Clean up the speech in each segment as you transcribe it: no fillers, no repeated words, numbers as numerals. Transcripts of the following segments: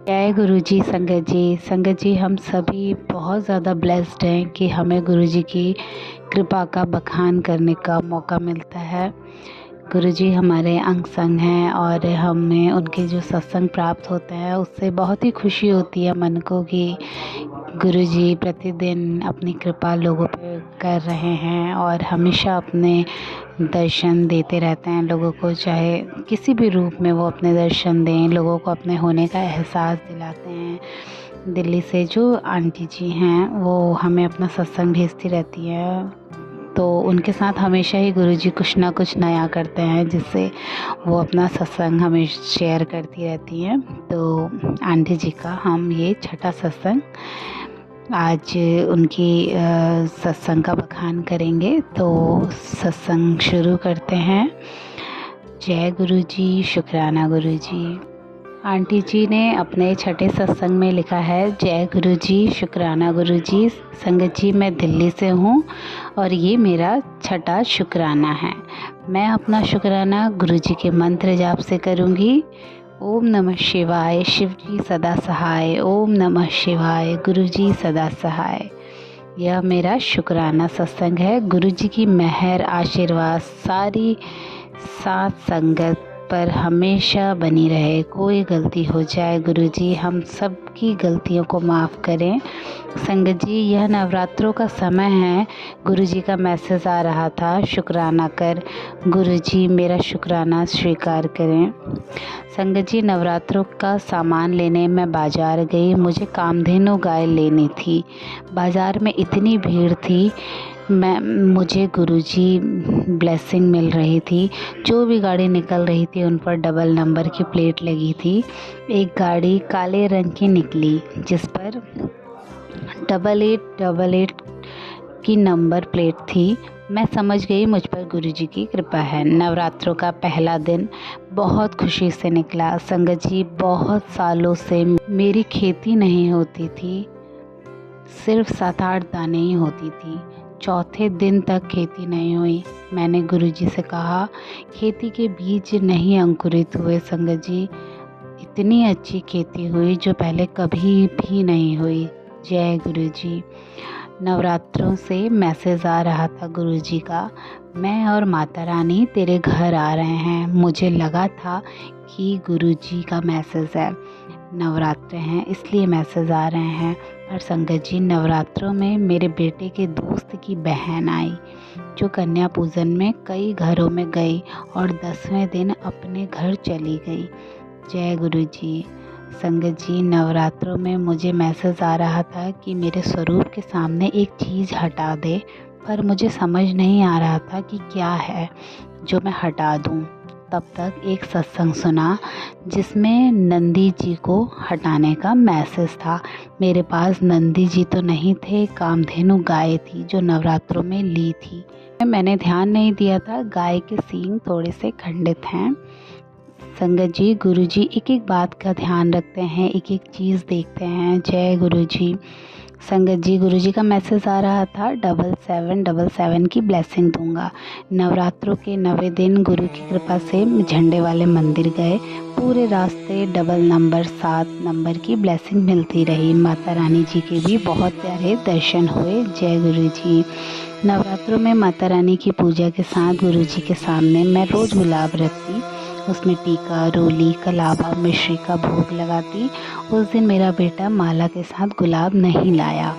जय गुरु जी। संगत जी हम सभी बहुत ज़्यादा ब्लेस्ड हैं कि हमें गुरु जी की कृपा का बखान करने का मौका मिलता है। गुरु जी हमारे अंग संग हैं और हमें उनके जो सत्संग प्राप्त होते हैं उससे बहुत ही खुशी होती है मन को कि गुरु जी प्रतिदिन अपनी कृपा लोगों पे कर रहे हैं और हमेशा अपने दर्शन देते रहते हैं लोगों को, चाहे किसी भी रूप में वो अपने दर्शन दें, लोगों को अपने होने का एहसास दिलाते हैं। दिल्ली से जो आंटी जी हैं वो हमें अपना सत्संग भेजती रहती हैं, तो उनके साथ हमेशा ही गुरु जी कुछ ना कुछ नया करते हैं जिससे वो अपना सत्संग हमें शेयर करती रहती हैं। तो आंटी जी का हम ये छठा सत्संग आज उनकी सत्संग का बखान करेंगे। तो सत्संग शुरू करते हैं। जय गुरु जी, शुक्राना गुरु जी। आंटी जी ने अपने छठे सत्संग में लिखा है, जय गुरु जी, शुक्राना गुरु जी। संगत जी मैं दिल्ली से हूँ और ये मेरा छठा शुक्राना है। मैं अपना शुक्राना गुरु जी के मंत्र जाप से करूँगी। ओम नमः शिवाय, शिव जी सदा सहाय। ओम नमः शिवाय, गुरु जी सदा सहाय। यह मेरा शुक्राना सत्संग है। गुरु जी की मेहर आशीर्वाद सारी साथ संगत पर हमेशा बनी रहे। कोई गलती हो जाए गुरु जी हम सब की गलतियों को माफ़ करें। संगत जी यह नवरात्रों का समय है। गुरु जी का मैसेज आ रहा था, शुक्राना कर। गुरु जी मेरा शुक्राना स्वीकार करें। संगत जी नवरात्रों का सामान लेने मैं बाज़ार गई। मुझे कामधेनु गाय लेनी थी। बाज़ार में इतनी भीड़ थी, मुझे गुरुजी ब्लेसिंग मिल रही थी। जो भी गाड़ी निकल रही थी उन पर डबल नंबर की प्लेट लगी थी। एक गाड़ी काले रंग की निकली जिस पर 8888 की नंबर प्लेट थी। मैं समझ गई मुझ पर गुरुजी की कृपा है। नवरात्रों का पहला दिन बहुत खुशी से निकला। संगत जी बहुत सालों से मेरी खेती नहीं होती थी, सिर्फ 7-8 दाने ही होती थी। चौथे दिन तक खेती नहीं हुई। मैंने गुरुजी से कहा, खेती के बीज नहीं अंकुरित हुए संगत जी। इतनी अच्छी खेती हुई जो पहले कभी भी नहीं हुई। जय गुरुजी। नवरात्रों से मैसेज आ रहा था गुरुजी का, मैं और माता रानी तेरे घर आ रहे हैं। मुझे लगा था कि गुरुजी का मैसेज है, नवरात्र हैं इसलिए मैसेज आ रहे हैं। पर संगत जी नवरात्रों में मेरे बेटे के दोस्त की बहन आई जो कन्या पूजन में कई घरों में गई और 10वें दिन अपने घर चली गई। जय गुरु जी। संगत जी नवरात्रों में मुझे मैसेज आ रहा था कि मेरे स्वरूप के सामने एक चीज़ हटा दे, पर मुझे समझ नहीं आ रहा था कि क्या है जो मैं हटा दूं। तब तक एक सत्संग सुना जिसमें नंदी जी को हटाने का मैसेज था। मेरे पास नंदी जी तो नहीं थे, कामधेनु गाय थी जो नवरात्रों में ली थी। मैंने ध्यान नहीं दिया था, गाय के सींग थोड़े से खंडित हैं। संगत जी गुरु जी एक एक बात का ध्यान रखते हैं, एक एक चीज़ देखते हैं। जय गुरु जी। संगत जी गुरु जी का मैसेज आ रहा था, 7777 की ब्लेसिंग दूंगा। नवरात्रों के 9वें दिन गुरु की कृपा से झंडे वाले मंदिर गए। पूरे रास्ते डबल नंबर 7 नंबर की ब्लेसिंग मिलती रही। माता रानी जी के भी बहुत प्यारे दर्शन हुए। जय गुरु जी। नवरात्रों में माता रानी की पूजा के साथ गुरु जी के सामने मैं रोज़ गुलाब रखती, उसमें टीका, रोली, कलावा, मिश्री का भोग लगाती। उस दिन मेरा बेटा माला के साथ गुलाब नहीं लाया,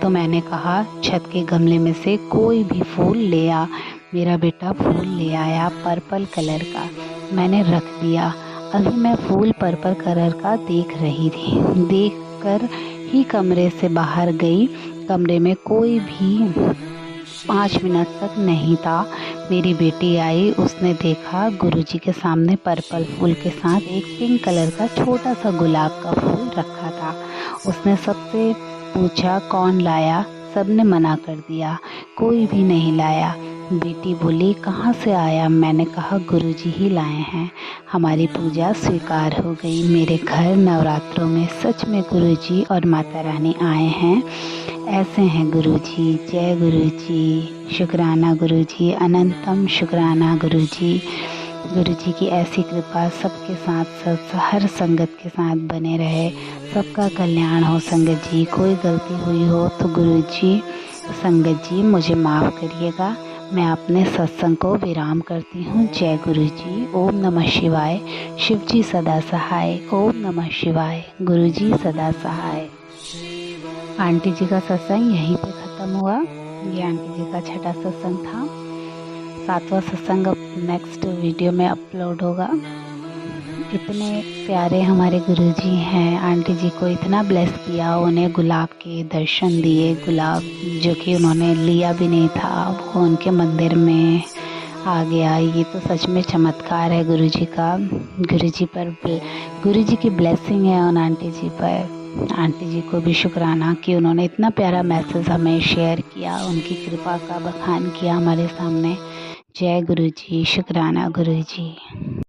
तो मैंने कहा छत के गमले में से कोई भी फूल ले आ। मेरा बेटा फूल ले आया पर्पल कलर का, मैंने रख दिया। अभी मैं फूल पर्पल कलर का देख रही थी, देख कर ही कमरे से बाहर गई। कमरे में कोई भी 5 मिनट तक नहीं था। मेरी बेटी आई, उसने देखा गुरुजी के सामने पर्पल फूल के साथ एक पिंक कलर का छोटा सा गुलाब का फूल रखा था। उसने सबसे पूछा कौन लाया, सबने मना कर दिया, कोई भी नहीं लाया। बेटी बोली कहाँ से आया, मैंने कहा गुरुजी ही लाए हैं। हमारी पूजा स्वीकार हो गई। मेरे घर नवरात्रों में सच में गुरुजी और माता रानी आए हैं। ऐसे हैं गुरुजी। जय गुरुजी। शुक्राना गुरुजी, अनंतम शुक्राना गुरुजी। गुरु जी की ऐसी कृपा सबके साथ हर संगत के साथ बने रहे, सबका कल्याण हो। संगत जी कोई गलती हुई हो तो गुरु जी संगत जी मुझे माफ़ करिएगा। मैं अपने सत्संग को विराम करती हूँ। जय गुरु जी। ओम नमः शिवाय। शिव जी सदा सहाय। ओम नमः शिवाय। गुरु जी सदा सहाय। आंटी जी का सत्संग यहीं पे ख़त्म हुआ। ये आंटी जी का छठा सत्संग था। 7वां सत्संग अब नेक्स्ट वीडियो में अपलोड होगा। इतने प्यारे हमारे गुरुजी हैं। आंटी जी को इतना ब्लेस किया, उन्हें गुलाब के दर्शन दिए। गुलाब जो कि उन्होंने लिया भी नहीं था, वो उनके मंदिर में आ गया। ये तो सच में चमत्कार है गुरुजी का। गुरुजी की ब्लेसिंग है उन आंटी जी पर। आंटी जी को भी शुक्राना कि उन्होंने इतना प्यारा मैसेज हमें शेयर किया, उनकी कृपा का बखान किया हमारे सामने। जय गुरु जी। शुक्राना गुरु जी।